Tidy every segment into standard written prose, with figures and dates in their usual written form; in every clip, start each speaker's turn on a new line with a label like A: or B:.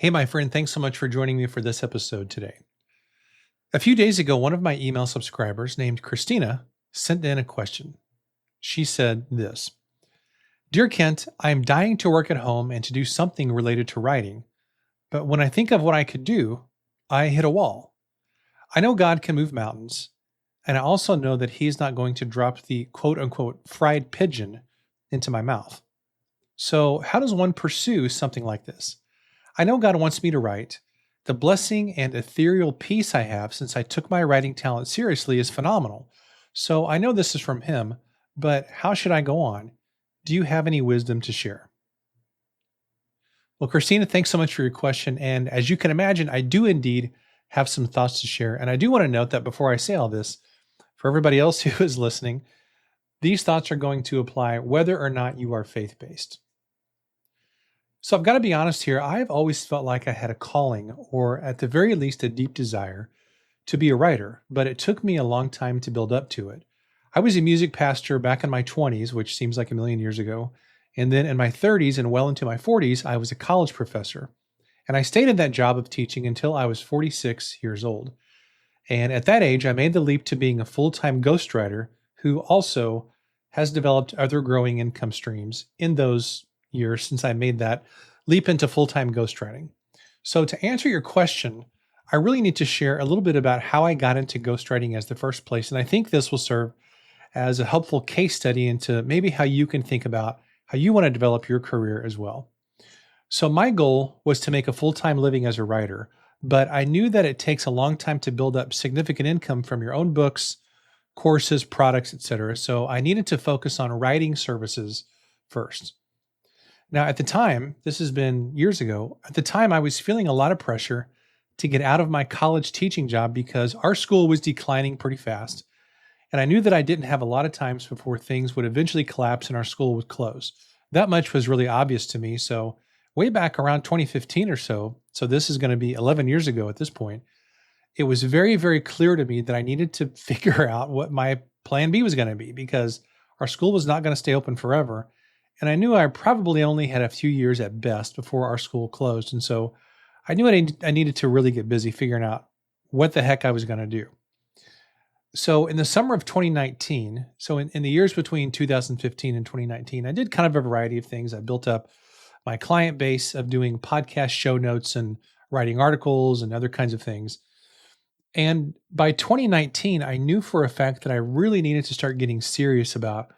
A: Hey, my friend, thanks so much for joining me for this episode today. A few days ago, one of my email subscribers named Christina sent in a question. She said this: Dear Kent, I am dying to work at home and to do something related to writing, but when I think of what I could do, I hit a wall. I know God can move mountains, and I also know that He's not going to drop the quote unquote fried pigeon into my mouth. So, how does one pursue something like this? I know God wants me to write. The blessing and ethereal peace I have since I took my writing talent seriously is phenomenal. So I know this is from Him, but how should I go on? Do you have any wisdom to share? Well, Christina, thanks so much for your question. And as you can imagine, I do indeed have some thoughts to share. And I do want to note that before I say all this, for everybody else who is listening, these thoughts are going to apply whether or not you are faith based. So I've got to be honest here. I've always felt like I had a calling, or at the very least, a deep desire to be a writer, but it took me a long time to build up to it. I was a music pastor back in my 20s, which seems like a million years ago. And then in my 30s and well into my 40s, I was a college professor. And I stayed in that job of teaching until I was 46 years old. And at that age, I made the leap to being a full-time ghostwriter who also has developed other growing income streams in those years since I made that leap into full-time ghostwriting. So to answer your question, I really need to share a little bit about how I got into ghostwriting as the first place. And I think this will serve as a helpful case study into maybe how you can think about how you want to develop your career as well. So my goal was to make a full-time living as a writer, but I knew that it takes a long time to build up significant income from your own books, courses, products, etc. So I needed to focus on writing services first. Now, at the time, this has been years ago, at the time I was feeling a lot of pressure to get out of my college teaching job because our school was declining pretty fast. And I knew that I didn't have a lot of times before things would eventually collapse and our school would close. That much was really obvious to me. So way back around 2015 or so this is going to be 11 years ago at this point, it was very, very clear to me that I needed to figure out what my plan B was going to be because our school was not going to stay open forever. And I knew I probably only had a few years at best before our school closed. And so I knew I needed to really get busy figuring out what the heck I was going to do. So in the summer of 2019, so in the years between 2015 and 2019, I did kind of a variety of things. I built up my client base of doing podcast show notes and writing articles and other kinds of things. And by 2019, I knew for a fact that I really needed to start getting serious about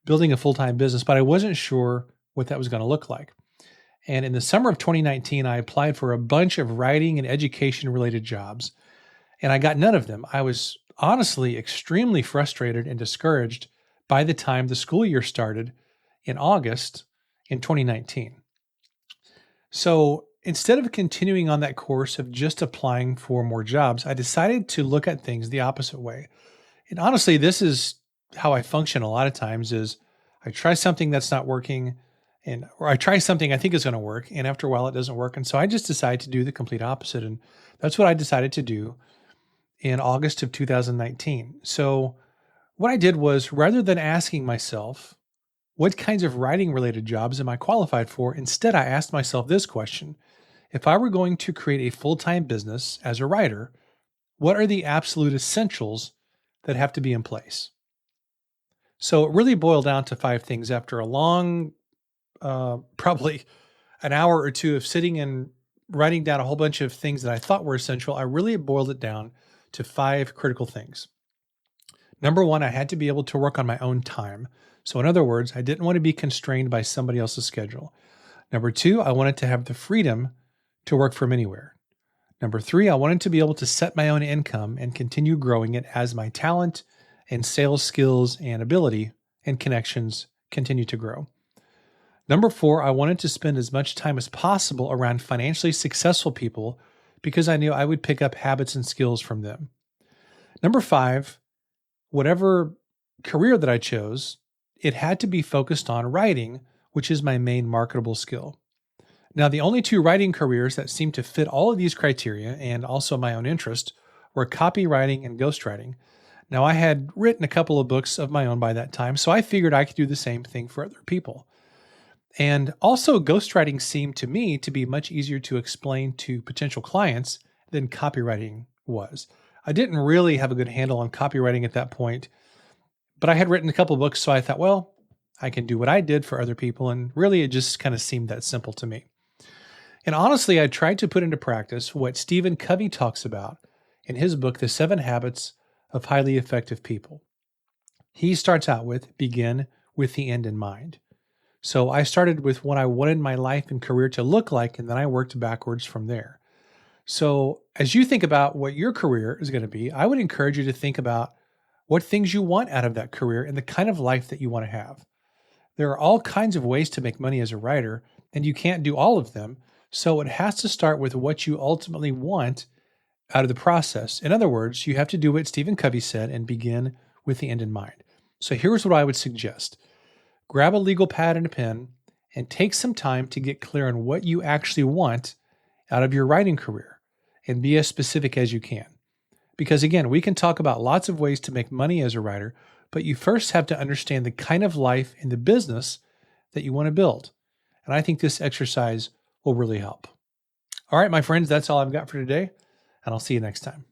A: building a full-time business, but I wasn't sure what that was going to look like. And in the summer of 2019, I applied for a bunch of writing and education-related jobs, and I got none of them. I was honestly extremely frustrated and discouraged by the time the school year started in August in 2019. So instead of continuing on that course of just applying for more jobs, I decided to look at things the opposite way. And honestly, this is how I function a lot of times is I try something that's not working or I try something I think is going to work. And after a while it doesn't work. And so I just decide to do the complete opposite. And that's what I decided to do in August of 2019. So what I did was rather than asking myself, what kinds of writing related jobs am I qualified for? Instead, I asked myself this question: if I were going to create a full-time business as a writer, what are the absolute essentials that have to be in place? So it really boiled down to 5 things after a long, probably an hour or two of sitting and writing down a whole bunch of things that I thought were essential. I really boiled it down to 5 critical things. Number 1, I had to be able to work on my own time. So in other words, I didn't want to be constrained by somebody else's schedule. Number 2, I wanted to have the freedom to work from anywhere. Number 3, I wanted to be able to set my own income and continue growing it as my talent and sales skills and ability and connections continue to grow. Number 4, I wanted to spend as much time as possible around financially successful people because I knew I would pick up habits and skills from them. Number 5, whatever career that I chose, it had to be focused on writing, which is my main marketable skill. Now, the only 2 writing careers that seemed to fit all of these criteria and also my own interest were copywriting and ghostwriting. Now, I had written a couple of books of my own by that time, so I figured I could do the same thing for other people. And also, ghostwriting seemed to me to be much easier to explain to potential clients than copywriting was. I didn't really have a good handle on copywriting at that point, but I had written a couple of books, so I thought, well, I can do what I did for other people. And really, it just kind of seemed that simple to me. And honestly, I tried to put into practice what Stephen Covey talks about in his book, The 7 Habits of Highly Effective People. He starts out with begin with the end in mind. So I started with what I wanted my life and career to look like, and then I worked backwards from there. So as you think about what your career is going to be, I would encourage you to think about what things you want out of that career and the kind of life that you want to have. There are all kinds of ways to make money as a writer, and you can't do all of them. So it has to start with what you ultimately want out of the process. In other words, you have to do what Stephen Covey said and begin with the end in mind. So here's what I would suggest. Grab a legal pad and a pen and take some time to get clear on what you actually want out of your writing career and be as specific as you can. Because again, we can talk about lots of ways to make money as a writer, but you first have to understand the kind of life and the business that you want to build. And I think this exercise will really help. All right, my friends, that's all I've got for today, and I'll see you next time.